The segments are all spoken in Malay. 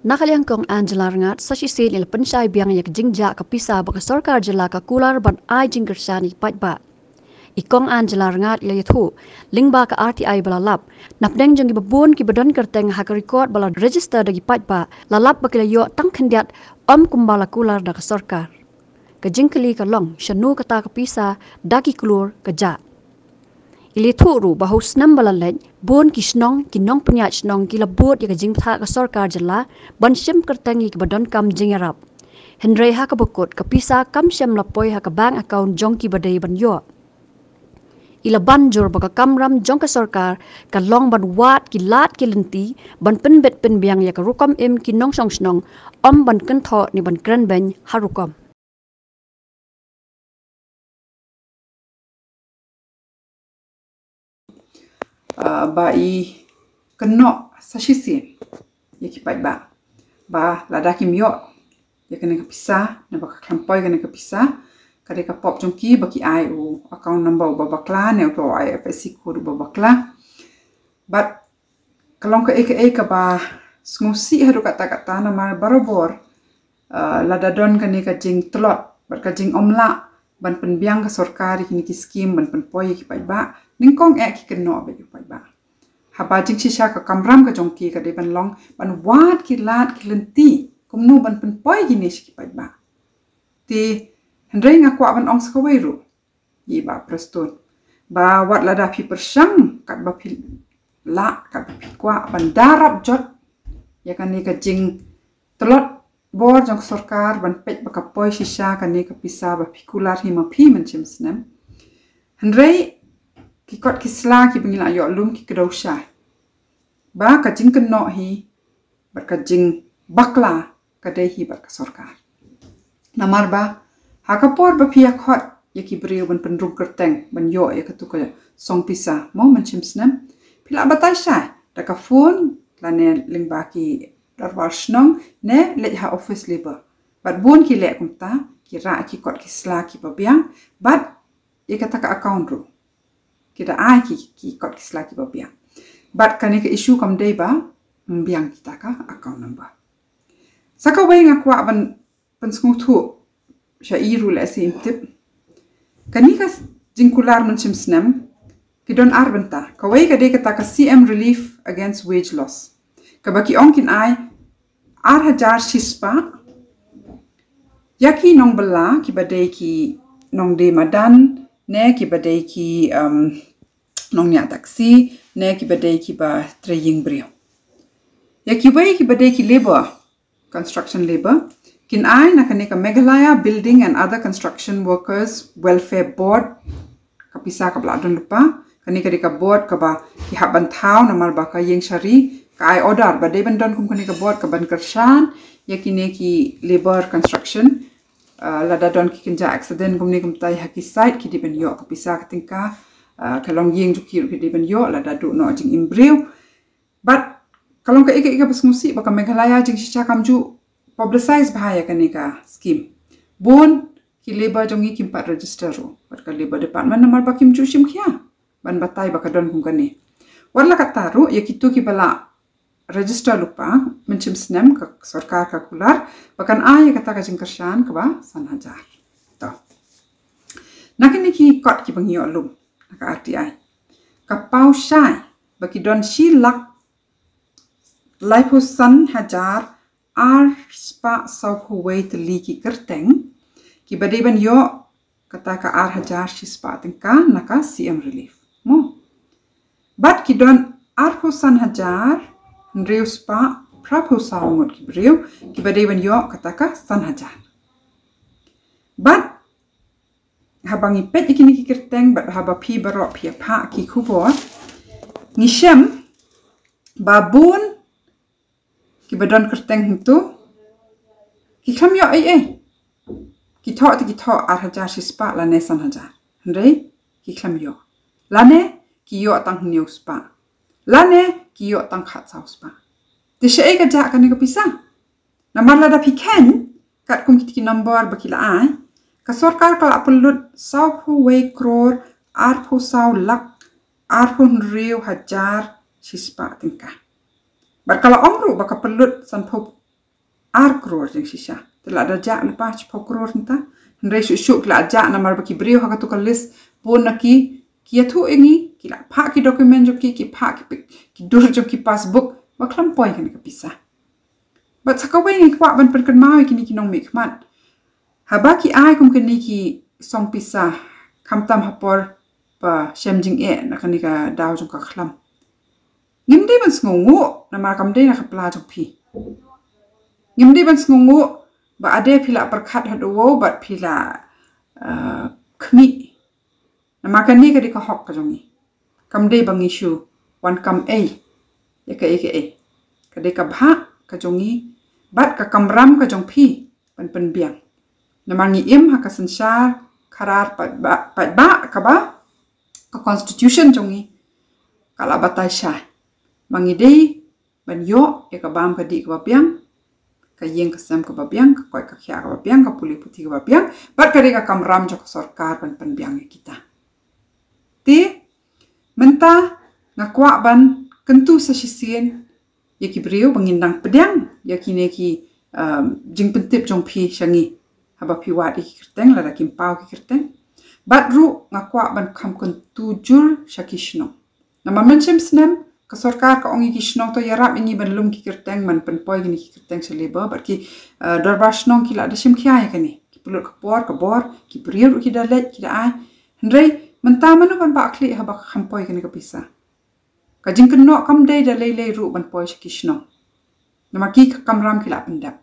Nakaliang kong Angela Rangat sa sisil ila pensay biang yak jingja kapisa baka sarkar jala ka kular ban ay jingkersani patba. Ikong Angela Rangat ila yathu lingba ka RTI balalap napdeng jang ibabun ki badan kerteng hak record bala register dagi patba lalap bakila yo tang kendiat kumbala kular da ka sarkar. Ka jingkeli ka long syanu kata kapisa dagi kulur ka ja. Ili thuru bahu snam balalej bon kisnong kinong penyat snong kila bot ya jing tha ka sarkar jala ban sim kertengi ke badon kam jingarap Henry ha ka bukut ka pisa kam syam lapoi ha ka bank account jong ki badai ban yo ila banjur baka kamram jong ka sarkar ka long ban wat ki lat ki lenti ban penbet pen biang ya ka rukam em kinong song snong ban kan tho ni ban kran ben harukom bai keno sashisin ya kipai ba lada kimyo ya kena kapisa na baka klampoi kena kapisa kade ka pop jongki baki ai u account number ba bakla ne to IFSC code ba bakla but kalong ka eka ba smusi haru kata na mar barobor lada don kene ka jing tlot bar ka jing omla ban penbiang ka sarkari kini ki scheme ban penpoi ki pai ba ningkong ki keno ba ki pai ba haba jing shisha ka kamram ka jongki ka de ban long ban wat ki lat ki lenti kumnu ban penpoi ki ni ki pai ba ti hendrei nga kwa ban ong ska weiru yi ba preston ba wat lada pi persang kat ba pi la kat ba pi kwa ban darap jot ya kan ni ka jing tlot bor jong sarkar ban pet ba ka poi shisha kan ni ka pisa ba pikular hima pi menchim snem hendrei ki kot ki sla ki bingila yo lum ki kdo sha ba ka jing keno hi ba ka jing bakla ka dei hi ba ka sarkar namar ba hakapor ba pia khot ya ki breu ban pendrum kerteng ban yo ya ka tu ka song pisa mo menchim snem pila batai sha da ka phone la ne lingba ki darwar snong ne le ha office labor bat bun ki le kumta ki ra ki kot ki sla ki ba biang bat ya ka ta ka account ru kita ai ki kot ki sla ki ba biang bat kan ka issue kam dei ba biang kita ka account number saka wei nga kwa ban pensngu thu sha iru la sim tip kanika jingkular menchim snem kidon arbenta kawai ka de ka CM relief against wage loss kabaki onkin ai 8,000 shispa yaki nong bala ki badai ki nong de madan ne ki badai ki nong nya taksi ne ki badai ki ba traying brio yaki wai ki badai ki labor construction labor kin ai na kaneka Meghalaya Building and Other Construction Workers Welfare Board kapisa ka bladon lupa kaneka deka board ka ba ki haban thau namar ba ka yeng shari ka ai order ba de bandon kum kaneka board ka ban karshan yakine ki labor construction lada don ki kinja accident gumni kum tai haki site ki diben yo kapisa ka tingka kalong yeng jukir ki diben yo lada du no jing imbreu but kalong ka ika pasmusi ba ka Meghalaya jing shicha kamju publicize bahaya kaneka scheme bon ki labor jongi kimpat register ro bat ka labor department namar ba kim chushim khia ban batai ba ka don kum kane warla kata ro ya kitu ki bala register lupa menchim snem ka sarkar ka kular bakan ai kata ka jingkershan ka ba sanhajar to nakini ki kot ki bangyo lum ka RTI ka pau shai baki don shi lak laifu san hajar ar spa sau huwei teli ki kerteng ki badaiban yo kata ka ar hajar shi spa tingka naka CM relief mo bat ki don ar san hajar Ndreu spa prapo saungot ki breu ki badaiban yo kata ka san hajar bat habangi pet ikini ki kerteng bat haba pi barok pi pa ki kubo ngishem babun ki badon kerteng tu ki kham yo ki tho ar hajar shi spa la ne san hajar ndrei ki kham yo la ne ki yo tang new spa la ne ki yo tang khat sau spa de she ka ja kan ka pisa namar la da pi ken kat kum ki number bakila ai ka sarkar ka apulut sau pu wei crore ar pu sau lak ar pu riu hajar shi spa tingka bar kala omru baka pelut san pu crore jeng sisa telah ada jak lepas 10 crore nta Henry syuk la jak namar baki brio ha tu list pon naki ki athu engi ki la pha ki document jo ki pha ki dur jo ki passbook baklam poi kan ka pisah but sakawai ngi kwa ban perkan mau ki nong mik mat habaki ai kum kan ki song pisah kamtam hapor pa shemjing nakani ka daw jo ka khlam ngimde ban sngongu namar kamde na khapla jo phi ngimde ban sngongu ba ade phila perkhat hado bat phila khmi nama kan ni ka hok ka jongi kamde bang issue wan kam ya ka kade ka bha ka jongi bat ka kamram ka jong phi pen biang nama ngi im ha ka sansar kharar pat ba ka ka constitution jongi kala batai sha mangi dei ban yo ya ka bam ka di ka biang ka yeng ka sam ka babiang ka koi ka khya ka babiang ka puli puti ka babiang bat ka ka kamram jo ka sarkar pen biang kita ti menta ngakwa ban kentu sa sisien ya ki brio bangindang pedang ya ki ne ki jing pentip jong phi shangi haba phi wa di kirteng la kim pau ki kirteng bat ru ngakwa ban kham kentu jur shakishno nama menchem snem ka sarkar ka ongi kishnong to yarap ingi ban lum ki kirteng man pen poi gini ki kirteng seleba bat ki darbashnong ki la dashim khya ya kani ki pulut ka bor ki brio ki dalet ki da ai hendrei menta manu ban ba kli ha ba khampoi kani ka pisa ka jingken no kam dei da lei ru ban poi kishnong nama ki kamram ki la pendap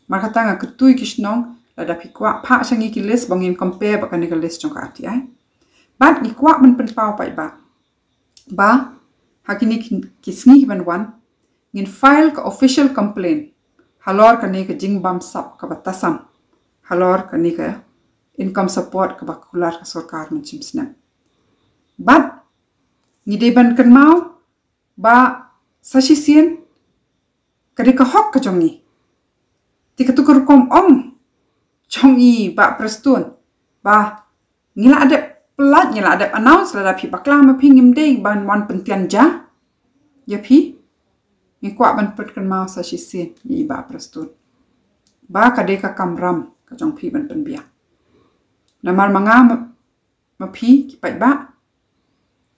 maka tanga ketui kishnong la da pikwa pha sangi ki list bangin compare ba kani ka list jong ka ati ai bat ni kwa ban pen pau pai ba hakini kisngi ban wan ngin file ka official complaint halor ka ne ka jingbam sap ka batasam halor ka ne ka income support ka bakular ka sarkar man chimsnam bat ni de ban kan mau ba sashisien ka de ka hok ka jongi ti ka tukur kom jongi ba prestun ba ngila ada pelat ngila ada announce la phi bakla ma phingim de ban wan pentian ja ya phi ni kwa ban put kan mau sashisien ni ba prestun ba ka de ka kamram ka jong phi ban penbia namar manga ma phi ki pai ba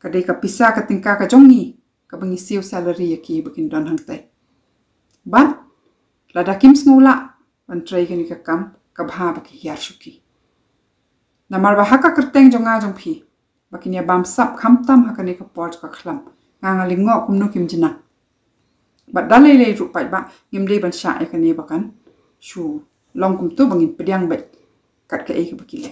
ka de ka pisa ka tingka ka jongi ka bangi siu salary ya ki bakin don hang tai ban la da kim snula ban trai ka ni ka kam ka bha ba ki yar shuki namar ba haka kerteng jonga jong phi bakin ya bam sap khamtam haka ni ka port ka khlam nga lingo kumnu kim jina ba dalai le ru pai ba ngim de ban sha ya ka ni bakan shu long kum tu bangin pediang bet kat ka e ka bakile